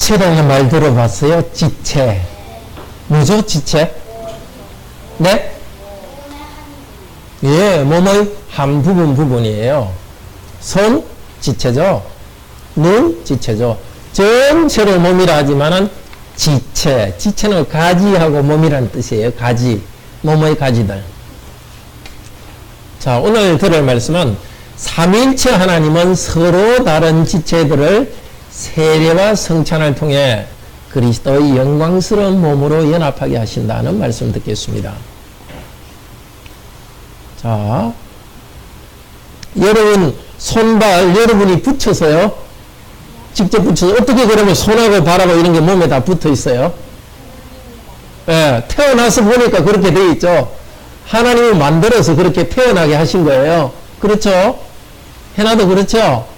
지체라는 말 들어봤어요? 지체. 뭐죠, 지체? 네? 예, 몸의 한 부분이에요. 손, 지체죠. 눈, 지체죠. 전체로 몸이라 하지만은 지체. 지체는 가지하고 몸이라는 뜻이에요. 가지. 몸의 가지들. 자, 오늘 들을 말씀은 삼위일체 하나님은 서로 다른 지체들을 세례와 성찬을 통해 그리스도의 영광스러운 몸으로 연합하게 하신다는 말씀 듣겠습니다. 자, 여러분 손발 여러분이 붙여서요. 직접 붙여서 어떻게 그러면 손하고 발하고 이런 게 몸에 다 붙어 있어요? 예, 태어나서 보니까 그렇게 돼 있죠. 하나님이 만들어서 그렇게 태어나게 하신 거예요. 그렇죠? 해나도 그렇죠?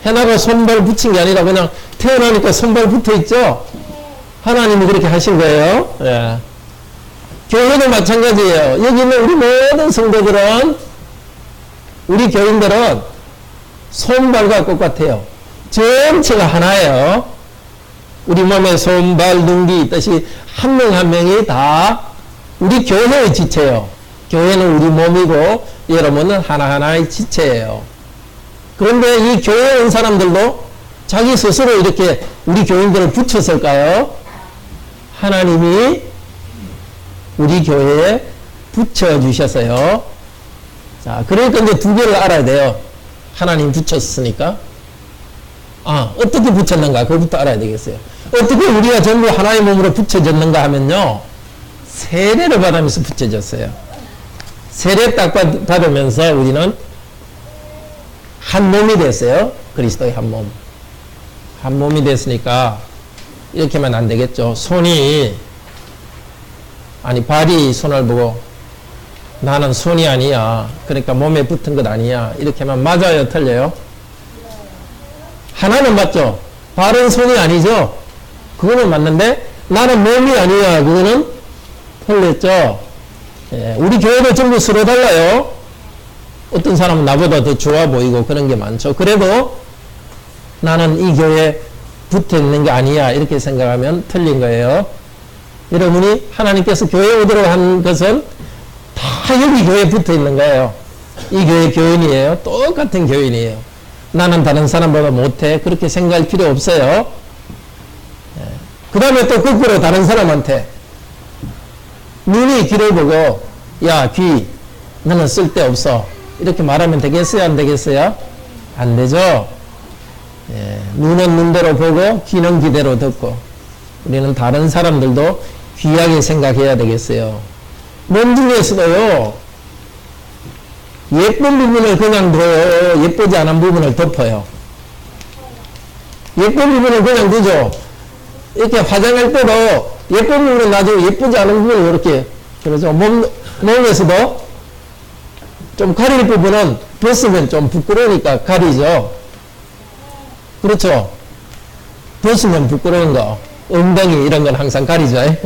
해나가 손발 붙인 게 아니라 그냥 태어나니까 손발 붙어 있죠? 하나님이 그렇게 하신 거예요. 예. 교회도 마찬가지예요. 여기 있는 우리 모든 성도들은, 우리 교인들은 손발과 똑같아요. 전체가 하나예요. 우리 몸에 손발, 눈기 있듯이 한 명 한 명이 다 우리 교회의 지체예요. 교회는 우리 몸이고 여러분은 하나하나의 지체예요. 그런데 이 교회에 온 사람들도 자기 스스로 이렇게 우리 교인들을 붙였을까요? 하나님이 우리 교회에 붙여주셨어요. 자, 그러니까 이제 두 개를 알아야 돼요. 하나님 붙였으니까. 어떻게 붙였는가? 그것부터 알아야 되겠어요. 어떻게 우리가 전부 하나의 몸으로 붙여졌는가 하면요. 세례를 받으면서 붙여졌어요. 세례 딱 받으면서 우리는 한 몸이 됐어요. 그리스도의 한 몸. 한 몸이 됐으니까 이렇게 하면 안 되겠죠. 발이 손을 보고 나는 손이 아니야. 그러니까 몸에 붙은 것 아니야. 이렇게 하면 맞아요? 틀려요? 하나는 맞죠? 발은 손이 아니죠? 그거는 맞는데 나는 몸이 아니야. 그거는 틀렸죠? 예, 우리 교회도 전부 서로 달라요. 어떤 사람은 나보다 더 좋아 보이고 그런 게 많죠. 그래도 나는 이 교회에 붙어 있는 게 아니야. 이렇게 생각하면 틀린 거예요. 여러분이 하나님께서 교회에 오도록 한 것은 다 여기 교회에 붙어 있는 거예요. 이 교회 교인이에요. 똑같은 교인이에요. 나는 다른 사람보다 못해. 그렇게 생각할 필요 없어요. 그 다음에 또 거꾸로 다른 사람한테 눈이 귀를 보고 야, 귀 너는 쓸데없어. 이렇게 말하면 되겠어요? 안 되겠어요? 안 되죠? 예, 눈은 눈대로 보고 귀는 귀대로 듣고 우리는 다른 사람들도 귀하게 생각해야 되겠어요. 몸 중에서도요. 예쁜 부분을 그냥 둬요. 예쁘지 않은 부분을 덮어요. 예쁜 부분을 그냥 두죠. 이렇게 화장할 때도 예쁜 부분은 놔두고 예쁘지 않은 부분을 이렇게 그러죠. 몸에서도 좀 가릴 부분은 벗으면 좀 부끄러우니까 가리죠. 그렇죠. 벗으면 부끄러운 거, 엉덩이 이런 건 항상 가리죠.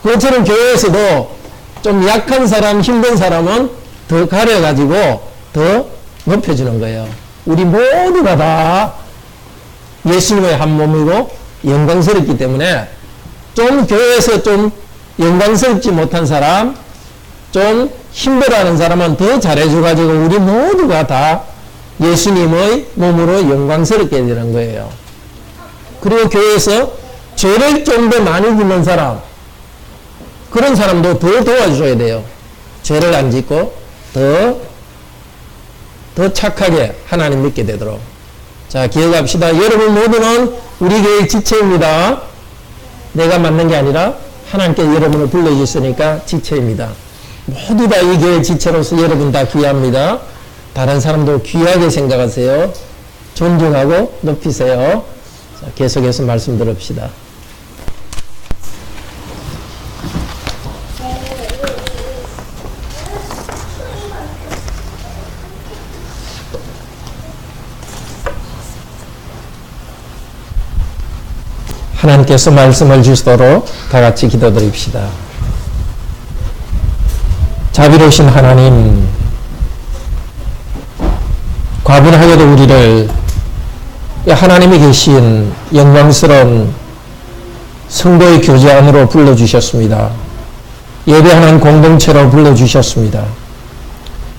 그것처럼 교회에서도 좀 약한 사람, 힘든 사람은 더 가려가지고 더 높여주는 거예요. 우리 모두가 다 예수님의 한 몸이고 영광스럽기 때문에 좀 교회에서 좀 영광스럽지 못한 사람, 좀 힘들어하는 사람은 더 잘해줘가지고 우리 모두가 다 예수님의 몸으로 영광스럽게 되는 거예요. 그리고 교회에서 죄를 좀 더 많이 짓는 사람, 그런 사람도 더 도와줘야 돼요. 죄를 안 짓고 더 착하게 하나님 믿게 되도록. 자, 기억합시다. 여러분 모두는 우리 교회의 지체입니다. 내가 맞는 게 아니라 하나님께서 여러분을 불러주셨으니까 지체입니다. 모두 다 이 교회 지체로서 여러분 다 귀합니다. 다른 사람도 귀하게 생각하세요. 존중하고 높이세요. 자, 계속해서 말씀 들읍시다. 하나님께서 말씀을 주시도록 다 같이 기도드립시다. 자비로우신 하나님, 과분하게도 우리를 하나님이 계신 영광스러운 성도의 교제 안으로 불러주셨습니다. 예배하는 공동체로 불러주셨습니다.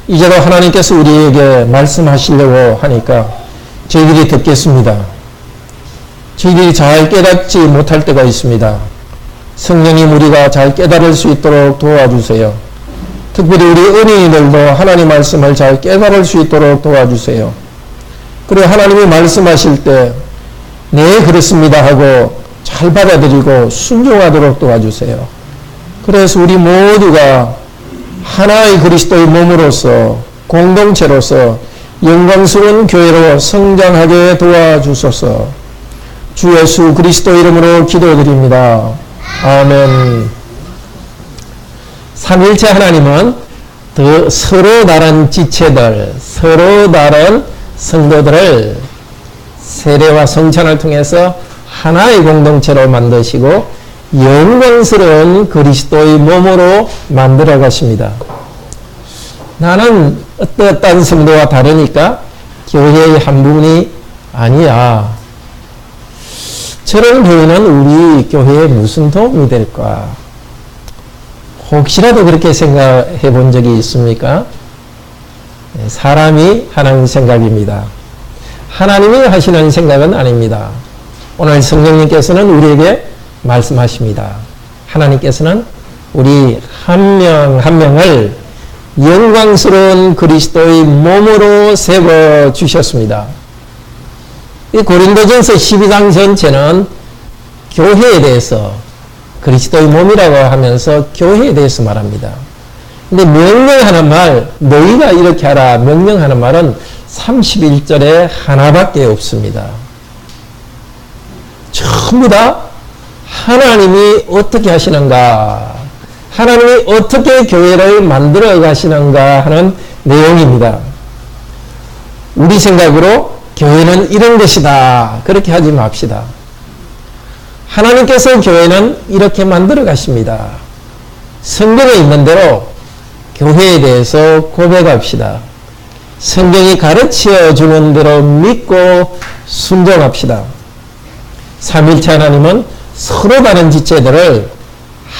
이제도 하나님께서 우리에게 말씀하시려고 하니까 저희들이 듣겠습니다. 저희들이 잘 깨닫지 못할 때가 있습니다. 성령님 우리가 잘 깨달을 수 있도록 도와주세요. 특별히 우리 은인들도 하나님 말씀을 잘 깨달을 수 있도록 도와주세요. 그리고 하나님이 말씀하실 때 네 그렇습니다 하고 잘 받아들이고 순종하도록 도와주세요. 그래서 우리 모두가 하나의 그리스도의 몸으로서 공동체로서 영광스러운 교회로 성장하게 도와주소서. 주 예수 그리스도 이름으로 기도드립니다. 아멘. 삼일체 하나님은 더 서로 다른 지체들, 서로 다른 성도들을 세례와 성찬을 통해서 하나의 공동체로 만드시고 영광스러운 그리스도의 몸으로 만들어 가십니다. 나는 어떠한 성도와 다르니까 교회의 한 부분이 아니야. 저런 교회는 우리 교회에 무슨 도움이 될까? 혹시라도 그렇게 생각해 본 적이 있습니까? 사람이 하는 생각입니다. 하나님이 하시는 생각은 아닙니다. 오늘 성령님께서는 우리에게 말씀하십니다. 하나님께서는 우리 한 명 한 명을 영광스러운 그리스도의 몸으로 세워 주셨습니다. 이 고린도전서 12장 전체는 교회에 대해서 그리스도의 몸이라고 하면서 교회에 대해서 말합니다. 근데 명령하는 말, 너희가 이렇게 하라 명령하는 말은 31절에 하나밖에 없습니다. 전부 다 하나님이 어떻게 하시는가, 하나님이 어떻게 교회를 만들어 가시는가 하는 내용입니다. 우리 생각으로 교회는 이런 것이다 그렇게 하지 맙시다. 하나님께서 교회는 이렇게 만들어 가십니다. 성경에 있는 대로 교회에 대해서 고백합시다. 성경이 가르쳐 주는 대로 믿고 순종합시다. 삼일체 하나님은 서로 다른 지체들을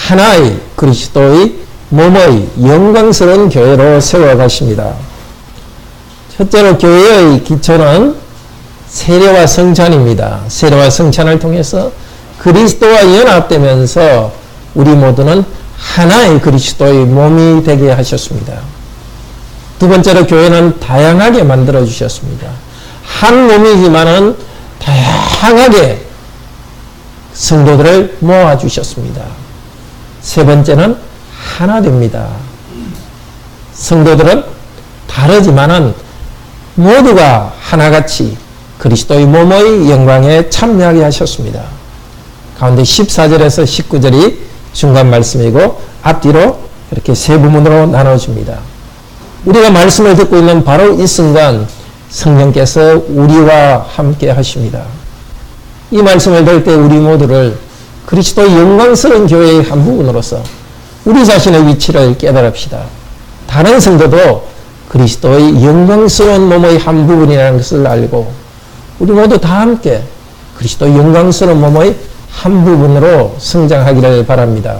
하나의 그리스도의 몸의 영광스러운 교회로 세워가십니다. 첫째로 교회의 기초는 세례와 성찬입니다. 세례와 성찬을 통해서 그리스도와 연합되면서 우리 모두는 하나의 그리스도의 몸이 되게 하셨습니다. 두 번째로 교회는 다양하게 만들어 주셨습니다. 한 몸이지만은 다양하게 성도들을 모아 주셨습니다. 세 번째는 하나 됩니다. 성도들은 다르지만은 모두가 하나같이 그리스도의 몸의 영광에 참여하게 하셨습니다. 가운데 14절에서 19절이 중간 말씀이고 앞뒤로 이렇게 세 부문으로 나눠집니다. 우리가 말씀을 듣고 있는 바로 이 순간 성령께서 우리와 함께 하십니다. 이 말씀을 들을 때 우리 모두를 그리스도의 영광스러운 교회의 한 부분으로서 우리 자신의 위치를 깨달읍시다. 다른 성도도 그리스도의 영광스러운 몸의 한 부분이라는 것을 알고 우리 모두 다 함께 그리스도의 영광스러운 몸의 한 부분으로 성장하기를 바랍니다.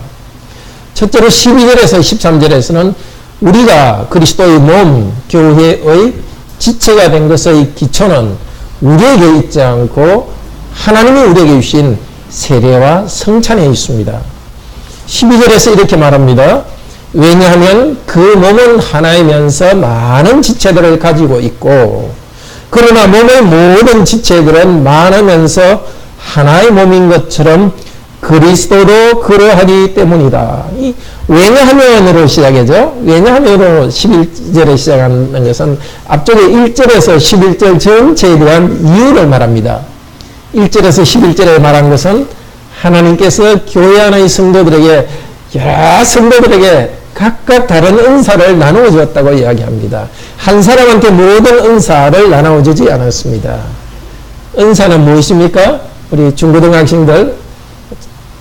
첫째로 12절에서 13절에서는 우리가 그리스도의 몸, 교회의 지체가 된 것의 기초는 우리에게 있지 않고 하나님이 우리에게 주신 세례와 성찬에 있습니다. 12절에서 이렇게 말합니다. 왜냐하면 그 몸은 하나이면서 많은 지체들을 가지고 있고 그러나 몸의 모든 지체들은 많으면서 하나의 몸인 것처럼 그리스도도 그러하기 때문이다. 이 왜냐하면으로 시작이죠. 왜냐하면으로 11절에 시작하는 것은 앞쪽에 1절에서 11절 전체에 대한 이유를 말합니다. 1절에서 11절에 말한 것은 하나님께서 교회 안의 성도들에게 여러 성도들에게 각각 다른 은사를 나누어 주었다고 이야기합니다. 한 사람한테 모든 은사를 나누어 주지 않았습니다. 은사는 무엇입니까? 우리 중고등학생들,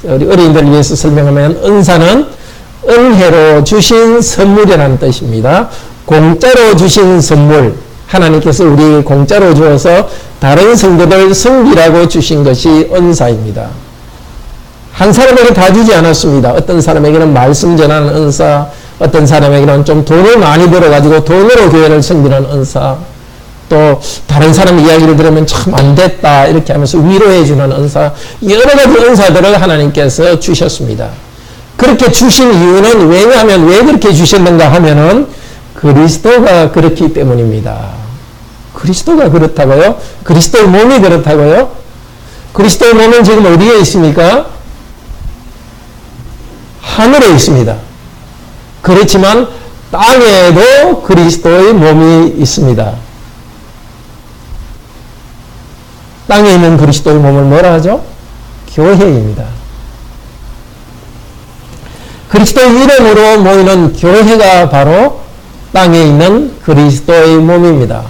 우리 어린이들을 위해서 설명하면 은사는 은혜로 주신 선물이라는 뜻입니다. 공짜로 주신 선물, 하나님께서 우리 공짜로 주어서 다른 성도들 섬기라고 주신 것이 은사입니다. 한 사람에게 다 주지 않았습니다. 어떤 사람에게는 말씀 전하는 은사, 어떤 사람에게는 좀 돈을 많이 벌어가지고 돈으로 교회를 섬기는 은사, 또 다른 사람 이야기를 들으면 참 안 됐다 이렇게 하면서 위로해 주는 은사, 여러 가지 은사들을 하나님께서 주셨습니다. 그렇게 주신 이유는 왜냐하면 왜 그렇게 주셨는가 하면은 그리스도가 그렇기 때문입니다. 그리스도가 그렇다고요? 그리스도의 몸이 그렇다고요? 그리스도의 몸은 지금 어디에 있습니까? 하늘에 있습니다. 그렇지만 땅에도 그리스도의 몸이 있습니다. 땅에 있는 그리스도의 몸을 뭐라 하죠? 교회입니다. 그리스도의 이름으로 모이는 교회가 바로 땅에 있는 그리스도의 몸입니다.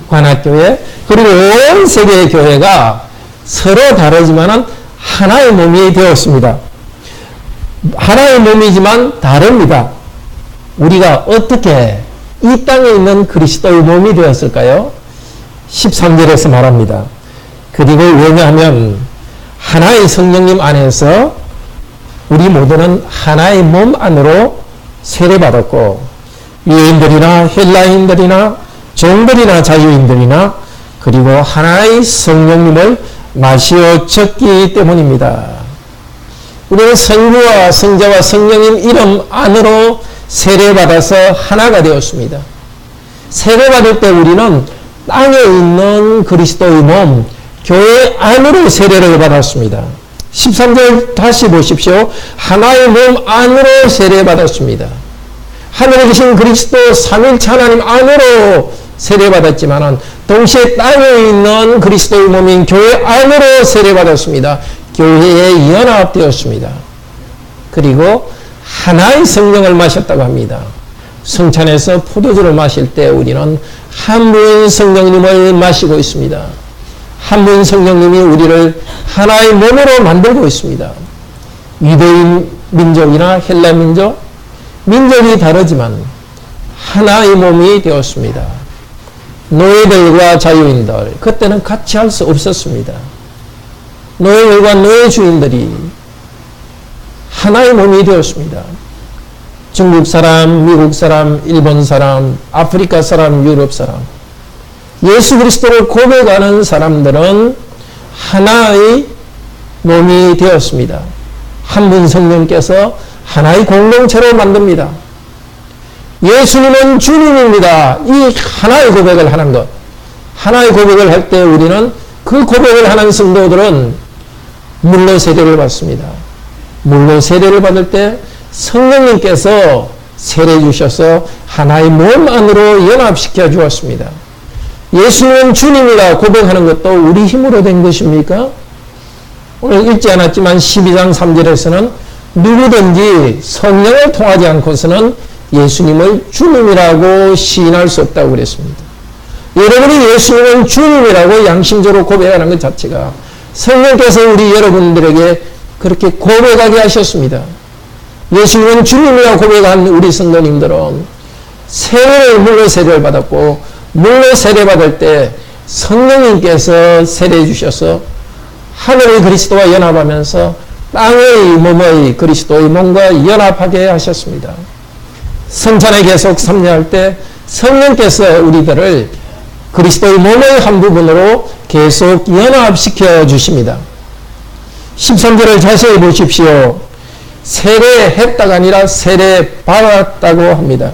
관악교회, 그리고 온 세계의 교회가 서로 다르지만 하나의 몸이 되었습니다. 하나의 몸이지만 다릅니다. 우리가 어떻게 이 땅에 있는 그리스도의 몸이 되었을까요? 13절에서 말합니다. 그리고 왜냐하면 하나의 성령님 안에서 우리 모두는 하나의 몸 안으로 세례받았고 유대인들이나 헬라인들이나 종들이나 자유인들이나 그리고 하나의 성령님을 마시어졌기 때문입니다. 우리는 성부와 성자와 성령님 이름 안으로 세례받아서 하나가 되었습니다. 세례받을 때 우리는 땅에 있는 그리스도의 몸, 교회 안으로 세례를 받았습니다. 13절 다시 보십시오. 하나의 몸 안으로 세례받았습니다. 하늘에 계신 그리스도 삼일체 하나님 안으로 세례받았지만 동시에 땅에 있는 그리스도의 몸인 교회 안으로 세례받았습니다. 교회에 연합되었습니다. 그리고 하나의 성령을 마셨다고 합니다. 성찬에서 포도주를 마실 때 우리는 한 분 성령님을 마시고 있습니다. 한 분 성령님이 우리를 하나의 몸으로 만들고 있습니다. 유대인 민족이나 헬라 민족, 민족이 다르지만 하나의 몸이 되었습니다. 노예들과 자유인들, 그때는 같이 할 수 없었습니다. 노예들과 노예 주인들이 하나의 몸이 되었습니다. 중국 사람, 미국 사람, 일본 사람, 아프리카 사람, 유럽 사람, 예수 그리스도를 고백하는 사람들은 하나의 몸이 되었습니다. 한 분 성령께서 하나의 공동체로 만듭니다. 예수님은 주님입니다. 이 하나의 고백을 하는 것. 하나의 고백을 할 때 우리는 그 고백을 하는 성도들은 물로 세례를 받습니다. 물로 세례를 받을 때 성령님께서 세례 주셔서 하나의 몸 안으로 연합시켜 주었습니다. 예수님은 주님이라 고백하는 것도 우리 힘으로 된 것입니까? 오늘 읽지 않았지만 12장 3절에서는 누구든지 성령을 통하지 않고서는 예수님을 주님이라고 시인할 수 없다고 그랬습니다. 여러분이 예수님은 주님이라고 양심적으로 고백하는 것 자체가 성령께서 우리 여러분들에게 그렇게 고백하게 하셨습니다. 예수님은 주님이라고 고백한 우리 성도님들은 물로 세례를 받았고 물로 세례받을 때 성령님께서 세례해 주셔서 하늘의 그리스도와 연합하면서 땅의 몸의 그리스도의 몸과 연합하게 하셨습니다. 성찬에 계속 참여할 때 성령께서 우리들을 그리스도의 몸의 한 부분으로 계속 연합시켜 주십니다. 13절을 자세히 보십시오. 세례했다가 아니라 세례받았다고 합니다.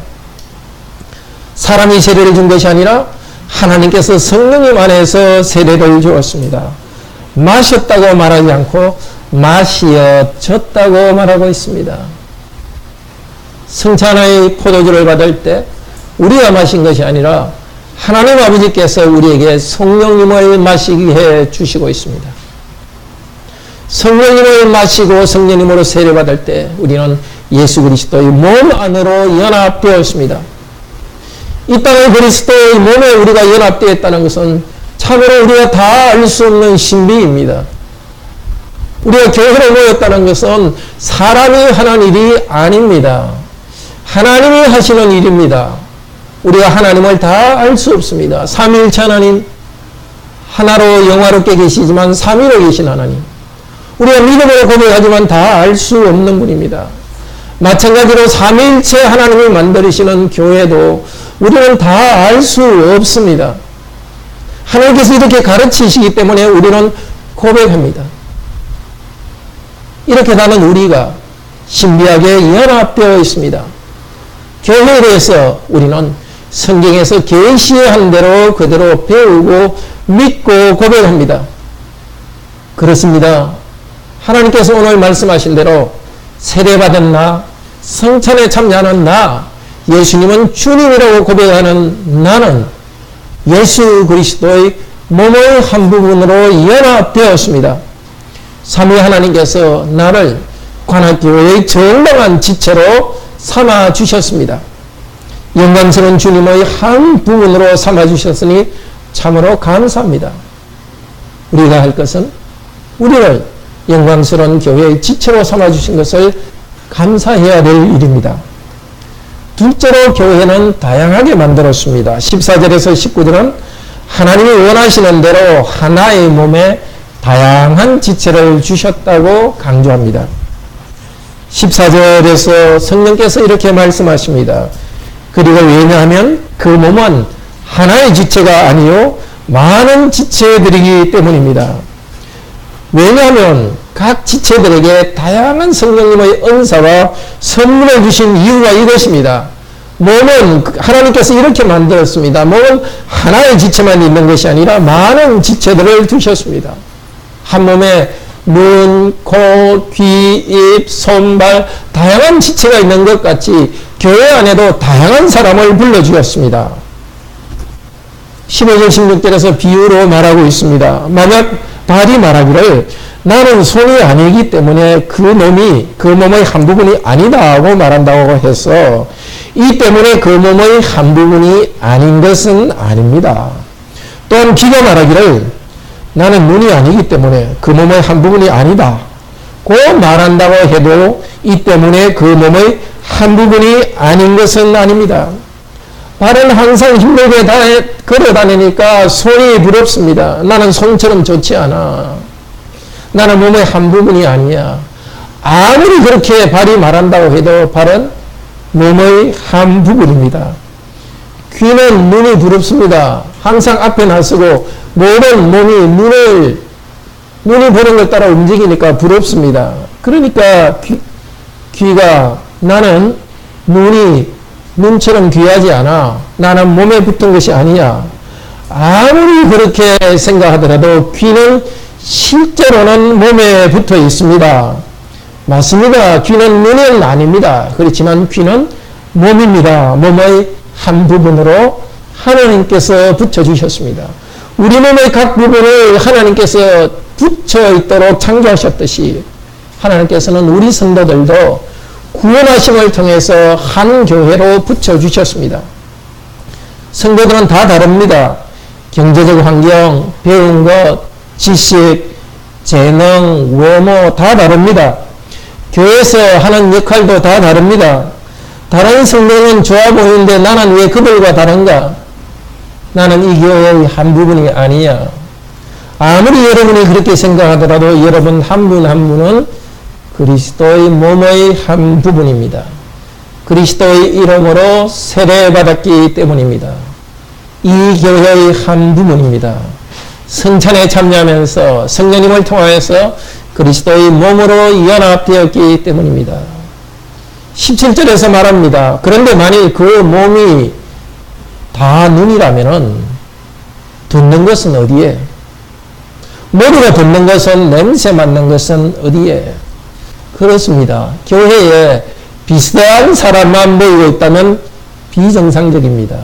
사람이 세례를 준 것이 아니라 하나님께서 성령님 안에서 세례를 주었습니다. 마셨다고 말하지 않고 마시어졌다고 말하고 있습니다. 성찬의 포도주를 받을 때 우리가 마신 것이 아니라 하나님 아버지께서 우리에게 성령님을 마시게 해 주시고 있습니다. 성령님을 마시고 성령님으로 세례받을 때 우리는 예수 그리스도의 몸 안으로 연합되었습니다. 이 땅의 그리스도의 몸에 우리가 연합되었다는 것은 참으로 우리가 다 알 수 없는 신비입니다. 우리가 교회로 모였다는 것은 사람이 하는 일이 아닙니다. 하나님이 하시는 일입니다. 우리가 하나님을 다 알 수 없습니다. 삼위일체 하나님, 하나로 영화롭게 계시지만 삼위로 계신 하나님, 우리가 믿음으로 고백하지만 다 알 수 없는 분입니다. 마찬가지로 삼위일체 하나님을 만드시는 교회도 우리는 다 알 수 없습니다. 하나님께서 이렇게 가르치시기 때문에 우리는 고백합니다. 이렇게 나는 우리가 신비하게 연합되어 있습니다. 교회에 대해서 우리는 성경에서 계시한 대로 그대로 배우고 믿고 고백합니다. 그렇습니다. 하나님께서 오늘 말씀하신 대로 세례받은 나, 성찬에 참여하는 나, 예수님은 주님이라고 고백하는 나는 예수 그리스도의 몸의 한 부분으로 연합되었습니다. 삼위 하나님께서 나를 관악교회의 정당한 지체로 삼아주셨습니다. 영광스러운 주님의 한 부분으로 삼아주셨으니 참으로 감사합니다. 우리가 할 것은 우리를 영광스러운 교회의 지체로 삼아주신 것을 감사해야 될 일입니다. 둘째로 교회는 다양하게 만들었습니다. 14절에서 19절은 하나님이 원하시는 대로 하나의 몸에 다양한 지체를 주셨다고 강조합니다. 14절에서 성령께서 이렇게 말씀하십니다. 그리고 왜냐하면 그 몸은 하나의 지체가 아니요 많은 지체들이기 때문입니다. 왜냐하면 각 지체들에게 다양한 성령님의 은사와 선물을 주신 이유가 이것입니다. 몸은 하나님께서 이렇게 만들었습니다. 몸은 하나의 지체만 있는 것이 아니라 많은 지체들을 두셨습니다. 한 몸에 눈, 코, 귀, 입, 손, 발 다양한 지체가 있는 것 같이 교회 안에도 다양한 사람을 불러주었습니다. 15절 16절에서 비유로 말하고 있습니다. 만약 발이 말하기를 나는 손이 아니기 때문에 그 몸의 한 부분이 아니다 하고 말한다고 해서 이 때문에 그 몸의 한 부분이 아닌 것은 아닙니다. 또한 귀가 말하기를 나는 눈이 아니기 때문에 그 몸의 한 부분이 아니다 고 말한다고 해도 이 때문에 그 몸의 한 부분이 아닌 것은 아닙니다. 발은 항상 힘들게 걸어다니니까 손이 부럽습니다. 나는 손처럼 좋지 않아. 나는 몸의 한 부분이 아니야. 아무리 그렇게 발이 말한다고 해도 발은 몸의 한 부분입니다. 귀는 눈이 부럽습니다. 항상 앞에 나서고 모든 몸이 눈이 보는 것 따라 움직이니까 부럽습니다. 그러니까 귀가 나는 눈처럼 귀하지 않아. 나는 몸에 붙은 것이 아니야. 아무리 그렇게 생각하더라도 귀는 실제로는 몸에 붙어 있습니다. 맞습니다. 귀는 눈은 아닙니다. 그렇지만 귀는 몸입니다. 몸의 한 부분으로 하나님께서 붙여주셨습니다. 우리 몸의 각 부분을 하나님께서 붙여 있도록 창조하셨듯이 하나님께서는 우리 성도들도 구원하심을 통해서 한 교회로 붙여주셨습니다. 성도들은 다 다릅니다. 경제적 환경, 배운 것, 지식, 재능, 외모 다 다릅니다. 교회에서 하는 역할도 다 다릅니다. 다른 성도는 좋아 보이는데 나는 왜 그들과 다른가? 나는 이 교회의 한 부분이 아니야. 아무리 여러분이 그렇게 생각하더라도 여러분 한 분 한 분은 그리스도의 몸의 한 부분입니다. 그리스도의 이름으로 세례받았기 때문입니다. 이 교회의 한 부분입니다. 성찬에 참여하면서 성령님을 통하여서 그리스도의 몸으로 연합되었기 때문입니다. 17절에서 말합니다. 그런데 만일 그 몸이 다 눈이라면은 듣는 것은 어디에? 머리가 듣는 것은 냄새 맡는 것은 어디에? 그렇습니다. 교회에 비슷한 사람만 모이고 있다면 비정상적입니다.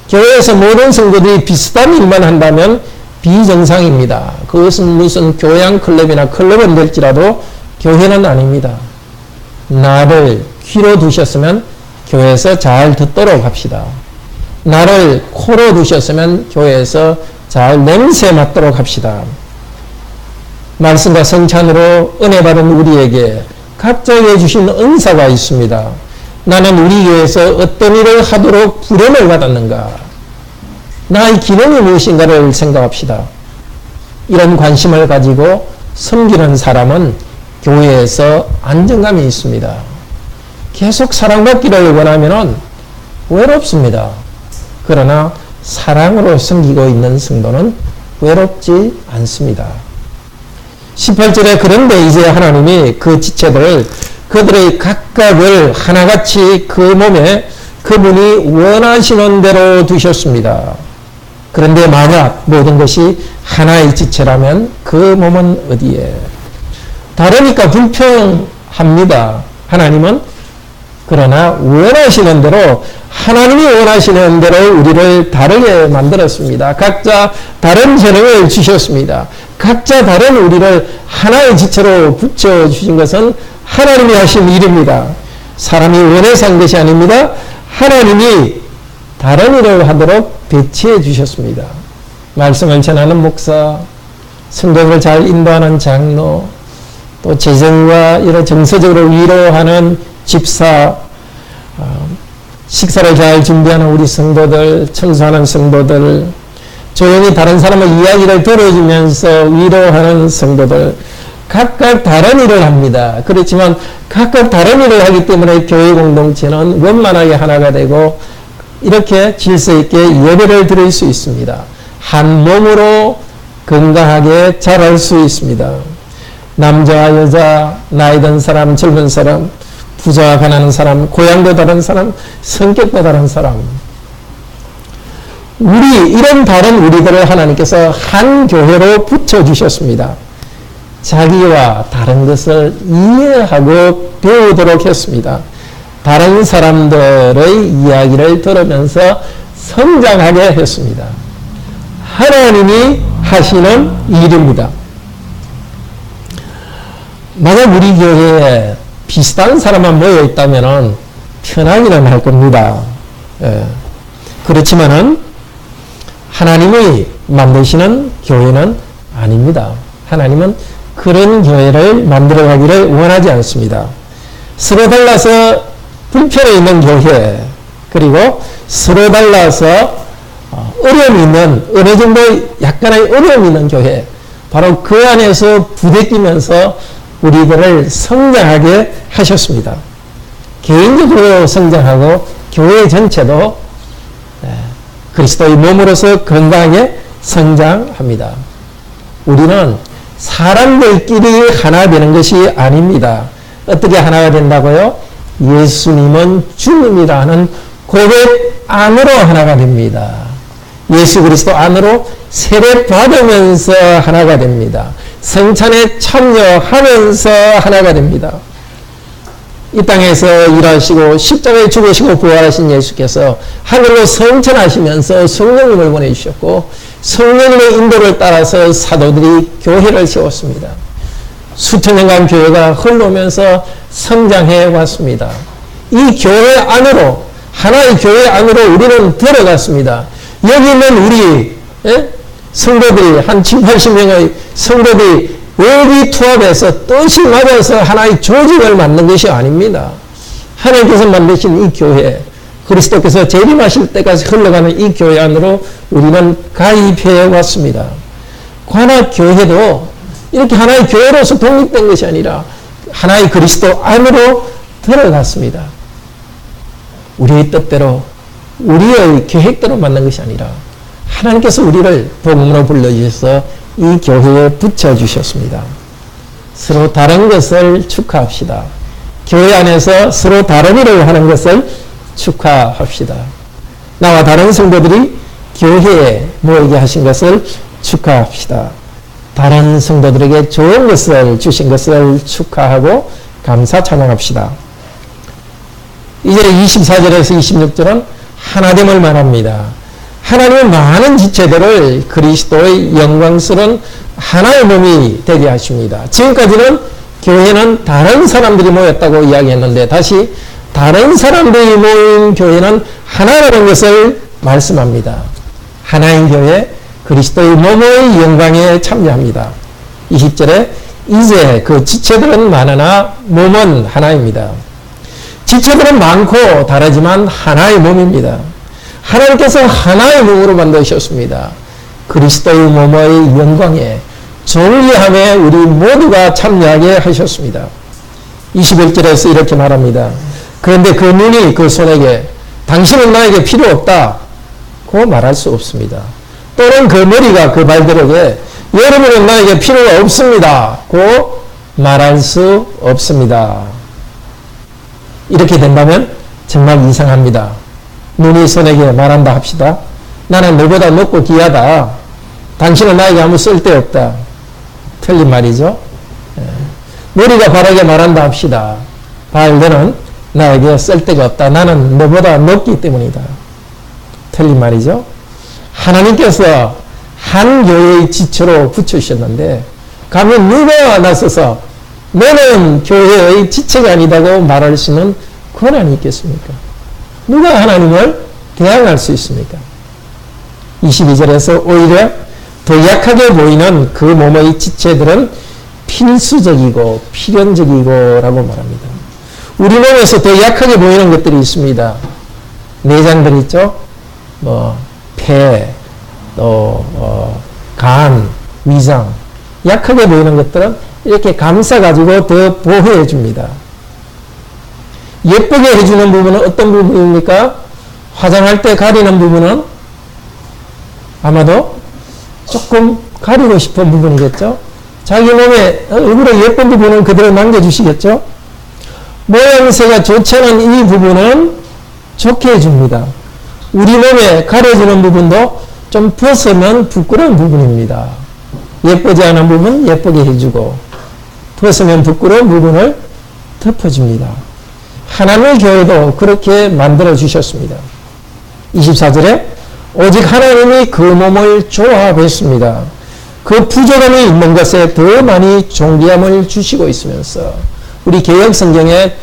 교회에서 모든 성도들이 비슷한 일만 한다면 비정상입니다. 그것은 무슨 교양 클럽이나 클럽은 될지라도 교회는 아닙니다. 나를 귀로 두셨으면 교회에서 잘 듣도록 합시다. 나를 코로 두셨으면 교회에서 잘 냄새 맡도록 합시다. 말씀과 성찬으로 은혜 받은 우리에게 각자에게 주신 은사가 있습니다. 나는 우리 교회에서 어떤 일을 하도록 부름을 받았는가? 나의 기능이 무엇인가를 생각합시다. 이런 관심을 가지고 섬기는 사람은 교회에서 안정감이 있습니다. 계속 사랑받기를 원하면 외롭습니다. 그러나 사랑으로 섬기고 있는 성도는 외롭지 않습니다. 18절에 그런데 이제 하나님이 그 지체들을 그들의 각각을 하나같이 그 몸에 그분이 원하시는 대로 두셨습니다. 그런데 만약 모든 것이 하나의 지체라면 그 몸은 어디에? 다르니까 불평합니다. 하나님은 그러나 원하시는 대로 하나님이 원하시는 대로 우리를 다르게 만들었습니다. 각자 다른 재능을 주셨습니다. 각자 다른 우리를 하나의 지체로 붙여주신 것은 하나님이 하신 일입니다. 사람이 원해서 한 것이 아닙니다. 하나님이 다른 일을 하도록 배치해 주셨습니다. 말씀을 전하는 목사, 성도를 잘 인도하는 장로, 또 재정과 이런 정서적으로 위로하는 집사, 식사를 잘 준비하는 우리 성도들, 청소하는 성도들, 조용히 다른 사람의 이야기를 들어주면서 위로하는 성도들, 각각 다른 일을 합니다. 그렇지만 각각 다른 일을 하기 때문에 교회 공동체는 원만하게 하나가 되고 이렇게 질서 있게 예배를 드릴 수 있습니다. 한 몸으로 건강하게 자랄 수 있습니다. 남자와 여자, 나이 든 사람, 젊은 사람, 부자와 가난한 사람, 고향도 다른 사람, 성격도 다른 사람, 이런 다른 우리들을 하나님께서 한 교회로 붙여주셨습니다. 자기와 다른 것을 이해하고 배우도록 했습니다. 다른 사람들의 이야기를 들으면서 성장하게 했습니다. 하나님이 하시는 일입니다. 만약 우리 교회에 비슷한 사람만 모여 있다면 편하기는 할 겁니다. 그렇지만은 하나님이 만드시는 교회는 아닙니다. 하나님은 그런 교회를 만들어가기를 원하지 않습니다. 서로 달라서 불편해 있는 교회, 그리고 서로 달라서 어려움이 있는, 어느 정도 약간의 어려움이 있는 교회, 바로 그 안에서 부대끼면서 우리들을 성장하게 하셨습니다. 개인적으로 성장하고 교회 전체도 그리스도의 몸으로서 건강하게 성장합니다. 우리는 사람들끼리 하나 되는 것이 아닙니다. 어떻게 하나가 된다고요? 예수님은 주님이라는 고백 안으로 하나가 됩니다. 예수 그리스도 안으로 세례 받으면서 하나가 됩니다. 성찬에 참여하면서 하나가 됩니다. 이 땅에서 일하시고 십자가에 죽으시고 부활하신 예수께서 하늘로 성천하시면서 성령님을 보내주셨고 성령님의 인도를 따라서 사도들이 교회를 세웠습니다. 수천 년간 교회가 흘러오면서 성장해 왔습니다. 이 교회 안으로, 하나의 교회 안으로 우리는 들어갔습니다. 여기 있는 우리 성도들이 한 7, 80명의 성도들이 의기투합해서 뜻이 맞아서 하나의 조직을 만든 것이 아닙니다. 하나님께서 만드신 이 교회, 그리스도께서 재림하실 때까지 흘러가는 이 교회 안으로 우리는 가입해 왔습니다. 관악교회도 이렇게 하나의 교회로서 독립된 것이 아니라 하나의 그리스도 안으로 들어갔습니다. 우리의 뜻대로, 우리의 계획대로 만난 것이 아니라 하나님께서 우리를 복음으로 불러주셔서 이 교회에 붙여주셨습니다. 서로 다른 것을 축하합시다. 교회 안에서 서로 다른 일을 하는 것을 축하합시다. 나와 다른 성도들이 교회에 모이게 하신 것을 축하합시다. 다른 성도들에게 좋은 것을 주신 것을 축하하고 감사 찬양합시다. 이제 24절에서 26절은 하나됨을 말합니다. 하나님은 많은 지체들을 그리스도의 영광스러운 하나의 몸이 되게 하십니다. 지금까지는 교회는 다른 사람들이 모였다고 이야기했는데 다시 다른 사람들이 모인 교회는 하나라는 것을 말씀합니다. 하나인 교회, 그리스도의 몸의 영광에 참여합니다. 20절에 이제 그 지체들은 많으나 몸은 하나입니다. 지체들은 많고 다르지만 하나의 몸입니다. 하나님께서 하나의 몸으로 만드셨습니다. 그리스도의 몸의 영광에 존귀함에 우리 모두가 참여하게 하셨습니다. 21절에서 이렇게 말합니다. 그런데 그 눈이 그 손에게 당신은 나에게 필요 없다 고 말할 수 없습니다. 또는 그 머리가 그 발들에게 여러분은 나에게 필요가 없습니다 고 말할 수 없습니다. 이렇게 된다면 정말 이상합니다. 눈이 손에게 말한다 합시다. 나는 너보다 높고 귀하다. 당신은 나에게 아무 쓸데없다. 틀린 말이죠. 머리가 발에게 말한다 합시다. 발, 너는 나에게 쓸데가 없다. 나는 너보다 높기 때문이다. 틀린 말이죠. 하나님께서 한 교회의 지체로 붙여주셨는데 가면 누가 나서서 너는 교회의 지체가 아니다고 말할 수 있는 권한이 있겠습니까? 누가 하나님을 대항할 수 있습니까? 22절에서 오히려 더 약하게 보이는 그 몸의 지체들은 필수적이고 필연적이고 라고 말합니다. 우리 몸에서 더 약하게 보이는 것들이 있습니다. 내장들 있죠? 폐, 또 간, 위장. 약하게 보이는 것들은 이렇게 감싸가지고 더 보호해 줍니다. 예쁘게 해주는 부분은 어떤 부분입니까? 화장할 때 가리는 부분은 아마도 조금 가리고 싶은 부분이겠죠? 자기 몸에 일부러 예쁜 부분은 그대로 남겨주시겠죠? 모양새가 좋지 않은 이 부분은 좋게 해줍니다. 우리 몸에 가려지는 부분도 좀 벗으면 부끄러운 부분입니다. 예쁘지 않은 부분 예쁘게 해주고 벗으면 부끄러운 부분을 덮어줍니다. 하나님의 교회도 그렇게 만들어 주셨습니다. 24절에 오직 하나님이 그 몸을 조합했습니다. 그 부족함이 있는 것에 더 많이 존귀함을 주시고 있으면서 우리 개역 성경에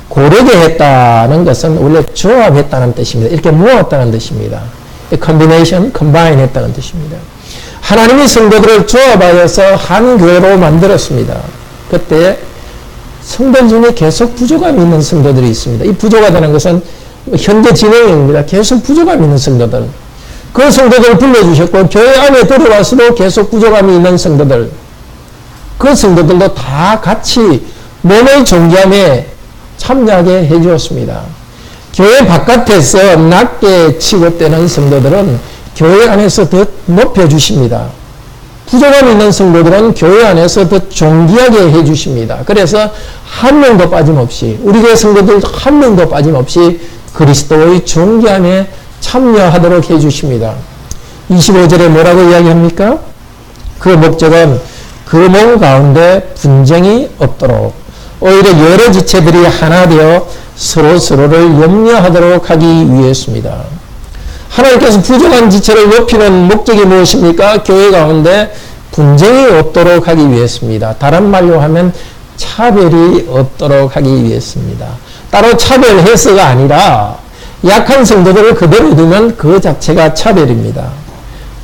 고르게 했다는 것은 원래 조합했다는 뜻입니다. 이렇게 모았다는 뜻입니다. combination, combine 했다는 뜻입니다. 하나님이 성도들을 조합하여서 한 교회로 만들었습니다. 그때 성도 중에 계속 부족함이 있는 성도들이 있습니다. 이 부족하다는 것은 현재 진행입니다. 계속 부족함이 있는 성도들. 그 성도들을 불러주셨고 교회 안에 들어와서도 계속 부족함이 있는 성도들. 그 성도들도 다 같이 몸의 존귀함에 참여하게 해주었습니다. 교회 바깥에서 낮게 취급되는 성도들은 교회 안에서 더 높여주십니다. 부족함이 있는 성도들은 교회 안에서 더 존귀하게 해주십니다. 그래서 한 명도 빠짐없이 우리 교회 성도들 한 명도 빠짐없이 그리스도의 존귀함에 참여하도록 해주십니다. 25절에 뭐라고 이야기합니까? 그 목적은 그 몸 가운데 분쟁이 없도록 오히려 여러 지체들이 하나 되어 서로를 염려하도록 하기 위해서입니다. 하나님께서 부족한 지체를 높이는 목적이 무엇입니까? 교회 가운데 분쟁이 없도록 하기 위해서입니다. 다른 말로 하면 차별이 없도록 하기 위해서입니다. 따로 차별해서가 아니라 약한 성도들을 그대로 두면 그 자체가 차별입니다.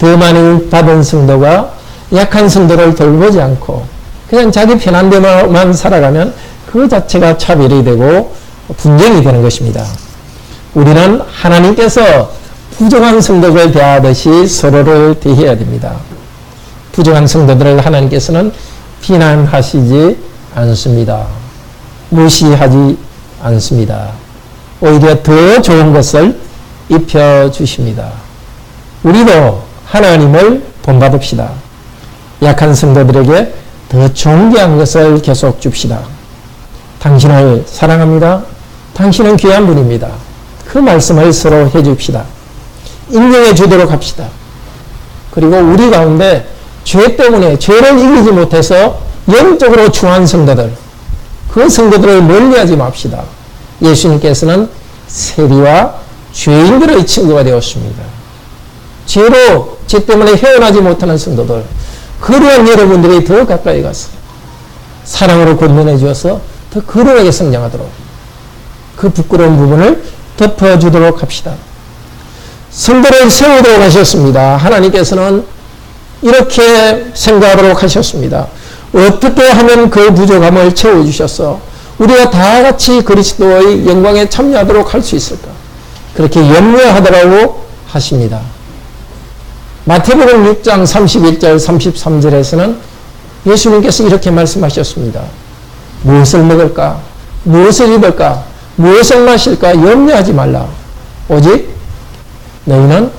더 많이 받은 성도가 약한 성도를 돌보지 않고 그냥 자기 편한 데만 살아가면 그 자체가 차별이 되고 분쟁이 되는 것입니다. 우리는 하나님께서 부족한 성도를 대하듯이 서로를 대해야 됩니다. 부족한 성도들을 하나님께서는 비난하시지 않습니다. 무시하지 않습니다. 오히려 더 좋은 것을 입혀주십니다. 우리도 하나님을 본받읍시다. 약한 성도들에게 더 존귀한 것을 계속 줍시다. 당신을 사랑합니다. 당신은 귀한 분입니다. 그 말씀을 서로 해줍시다. 인정해 주도록 합시다. 그리고 우리 가운데 죄 때문에 죄를 이기지 못해서 영적으로 추한 성도들, 그 성도들을 멀리하지 맙시다. 예수님께서는 세리와 죄인들의 친구가 되었습니다. 죄 때문에 헤어나지 못하는 성도들, 그러한 여러분들이 더 가까이 가서 사랑으로 권면해 주어서 더 거룩하게 성장하도록 그 부끄러운 부분을 덮어주도록 합시다. 성도를 세우도록 하셨습니다. 하나님께서는 이렇게 생각하도록 하셨습니다. 어떻게 하면 그 부족함을 채워주셔서 우리가 다 같이 그리스도의 영광에 참여하도록 할 수 있을까? 그렇게 염려하더라고 하십니다. 마태복음 6장 31절 33절에서는 예수님께서 이렇게 말씀하셨습니다. 무엇을 먹을까? 무엇을 입을까? 무엇을 마실까? 염려하지 말라. 오직 너희는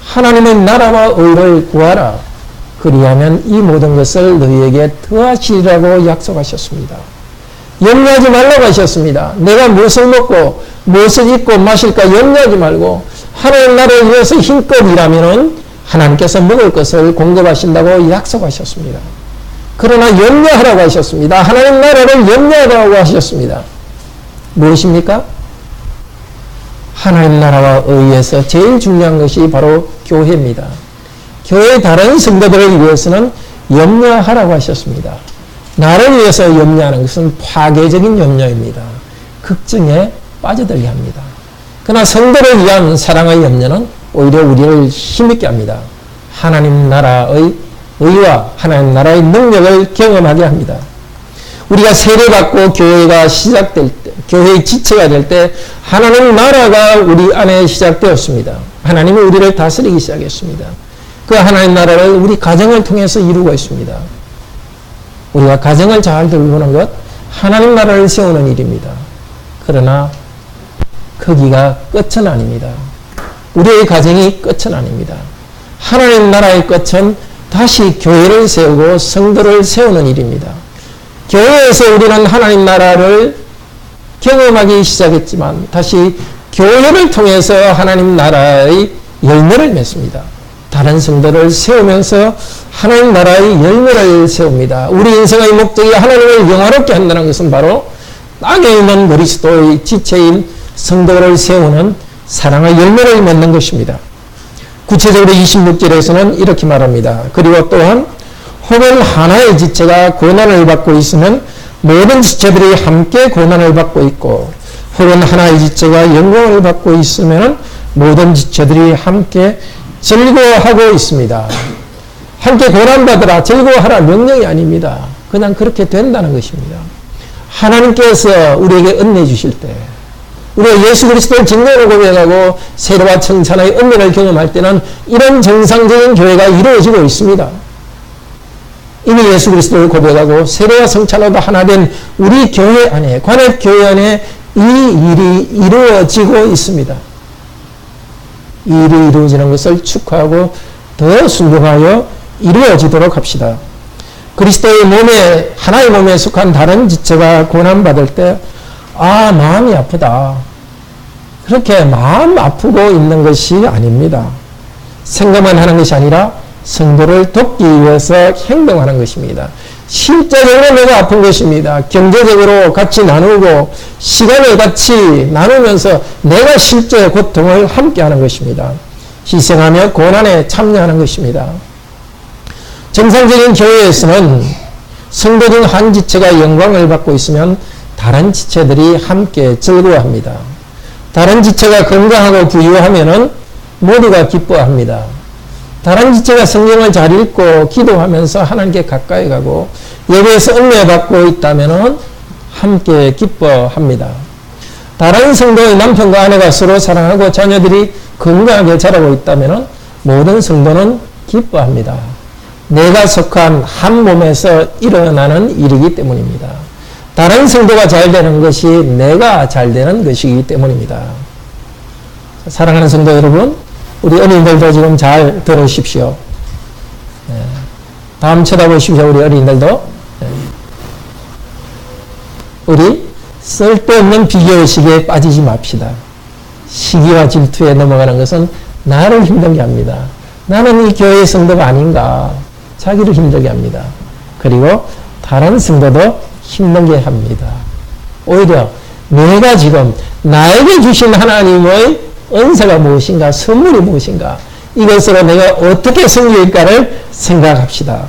하나님의 나라와 의를 구하라. 그리하면 이 모든 것을 너희에게 더하시리라고 약속하셨습니다. 염려하지 말라고 하셨습니다. 내가 무엇을 먹고 무엇을 입고 마실까 염려하지 말고 하나님 나라를 위해서 힘껏 일하면 하나님께서 먹을 것을 공급하신다고 약속하셨습니다. 그러나 염려하라고 하셨습니다. 하나님 나라를 염려하라고 하셨습니다. 무엇입니까? 하나님 나라와 의에서 제일 중요한 것이 바로 교회입니다. 교회의 다른 성도들을 위해서는 염려하라고 하셨습니다. 나를 위해서 염려하는 것은 파괴적인 염려입니다. 걱정에 빠져들게 합니다. 그러나 성도를 위한 사랑의 염려는 오히려 우리를 힘있게 합니다. 하나님 나라의 의와 하나님 나라의 능력을 경험하게 합니다. 우리가 세례받고 교회가 시작될 때, 교회의 지체가 될 때 하나님 나라가 우리 안에 시작되었습니다. 하나님이 우리를 다스리기 시작했습니다. 그 하나님 나라를 우리 가정을 통해서 이루고 있습니다. 우리가 가정을 잘 돌보는 것, 하나님 나라를 세우는 일입니다. 그러나 거기가 끝은 아닙니다. 우리의 가정이 끝은 아닙니다. 하나님 나라의 끝은 다시 교회를 세우고 성도를 세우는 일입니다. 교회에서 우리는 하나님 나라를 경험하기 시작했지만 다시 교회를 통해서 하나님 나라의 열매를 맺습니다. 다른 성도를 세우면서 하나님 나라의 열매를 세웁니다. 우리 인생의 목적이 하나님을 영화롭게 한다는 것은 바로 땅에 있는 그리스도의 지체인 성도를 세우는 사랑의 열매를 맺는 것입니다. 구체적으로 26절에서는 이렇게 말합니다. 그리고 또한 혹은 하나의 지체가 고난을 받고 있으면 모든 지체들이 함께 고난을 받고 있고 혹은 하나의 지체가 영광을 받고 있으면 모든 지체들이 함께 즐거워하고 있습니다. 함께 고난받으라 즐거워하라 명령이 아닙니다. 그냥 그렇게 된다는 것입니다. 하나님께서 우리에게 은혜 주실 때 우리가 예수 그리스도를 증거로 고백하고 세례와 청산의 은혜를 경험할 때는 이런 정상적인 교회가 이루어지고 있습니다. 이미 예수 그리스도를 고백하고 세례와 성찬으로 하나 된 우리 교회 안에, 관역 교회 안에 이 일이 이루어지고 있습니다. 이 일이 이루어지는 것을 축하하고 더 순종하여 이루어지도록 합시다. 그리스도의 몸에, 하나의 몸에 속한 다른 지체가 고난받을 때 마음이 아프다. 그렇게 마음 아프고 있는 것이 아닙니다. 생각만 하는 것이 아니라 성도를 돕기 위해서 행동하는 것입니다. 실제적으로 내가 아픈 것입니다. 경제적으로 같이 나누고 시간을 같이 나누면서 내가 실제 고통을 함께하는 것입니다. 희생하며 고난에 참여하는 것입니다. 정상적인 교회에서는 성도 중 한 지체가 영광을 받고 있으면 다른 지체들이 함께 즐거워합니다. 다른 지체가 건강하고 부유하면은 모두가 기뻐합니다. 다른 지체가 성경을 잘 읽고 기도하면서 하나님께 가까이 가고 예배에서 은혜 받고 있다면은 함께 기뻐합니다. 다른 성도의 남편과 아내가 서로 사랑하고 자녀들이 건강하게 자라고 있다면은 모든 성도는 기뻐합니다. 내가 속한 한 몸에서 일어나는 일이기 때문입니다. 다른 성도가 잘 되는 것이 내가 잘 되는 것이기 때문입니다. 사랑하는 성도 여러분, 우리 어린이들도 지금 잘 들으십시오. 다음 쳐다보십시오. 우리 어린이들도. 우리 쓸데없는 비교의식에 빠지지 맙시다. 시기와 질투에 넘어가는 것은 나를 힘들게 합니다. 나는 이 교회의 성도가 아닌가. 자기를 힘들게 합니다. 그리고 다른 성도도 힘들게 합니다. 오히려 내가 지금 나에게 주신 하나님의 은사가 무엇인가, 선물이 무엇인가, 이것으로 내가 어떻게 섬길까를 생각합시다.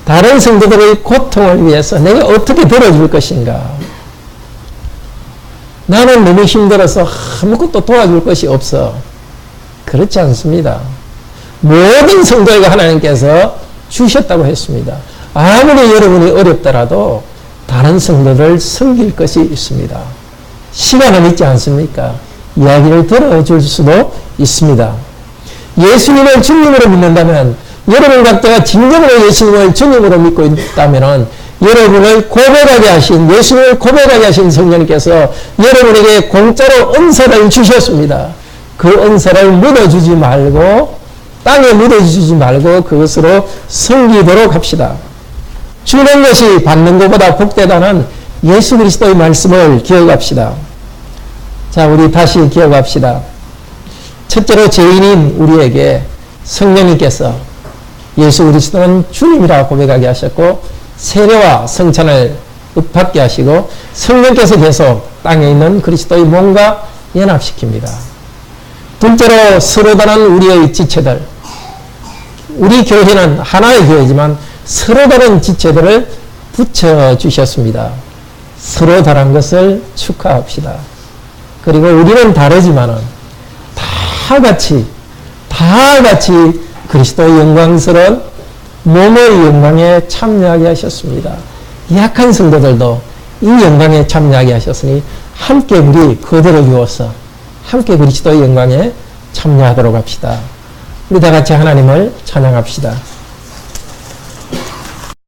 다른 성도들의 고통을 위해서 내가 어떻게 들어줄 것인가. 나는 너무 힘들어서 아무것도 도와줄 것이 없어. 그렇지 않습니다. 모든 성도에게 하나님께서 주셨다고 했습니다. 아무리 여러분이 어렵더라도 다른 성도를 섬길 것이 있습니다. 시간은 있지 않습니까? 이야기를 들어줄 수도 있습니다. 예수님을 주님으로 믿는다면, 여러분 각자가 진정으로 예수님을 주님으로 믿고 있다면 여러분을 고백하게 하신, 예수님을 고백하게 하신 성령님께서 여러분에게 공짜로 은사를 주셨습니다. 그 은사를 묻어주지 말고, 땅에 묻어주지 말고 그것으로 섬기도록 합시다. 주는 것이 받는 것보다 복되다는 예수 그리스도의 말씀을 기억합시다. 자, 우리 다시 기억합시다. 첫째로 죄인인 우리에게 성령님께서 예수 그리스도는 주님이라 고백하게 하셨고, 세례와 성찬을 받게 하시고, 성령께서 계속 땅에 있는 그리스도의 몸과 연합시킵니다. 둘째로 서로 다른 우리의 지체들, 우리 교회는 하나의 교회지만 서로 다른 지체들을 붙여주셨습니다. 서로 다른 것을 축하합시다. 그리고 우리는 다르지만은 다 같이 그리스도의 영광스러운 몸의 영광에 참여하게 하셨습니다. 약한 성도들도 이 영광에 참여하게 하셨으니 함께 우리 거들어 주어서 함께 그리스도의 영광에 참여하도록 합시다. 우리 다 같이 하나님을 찬양합시다.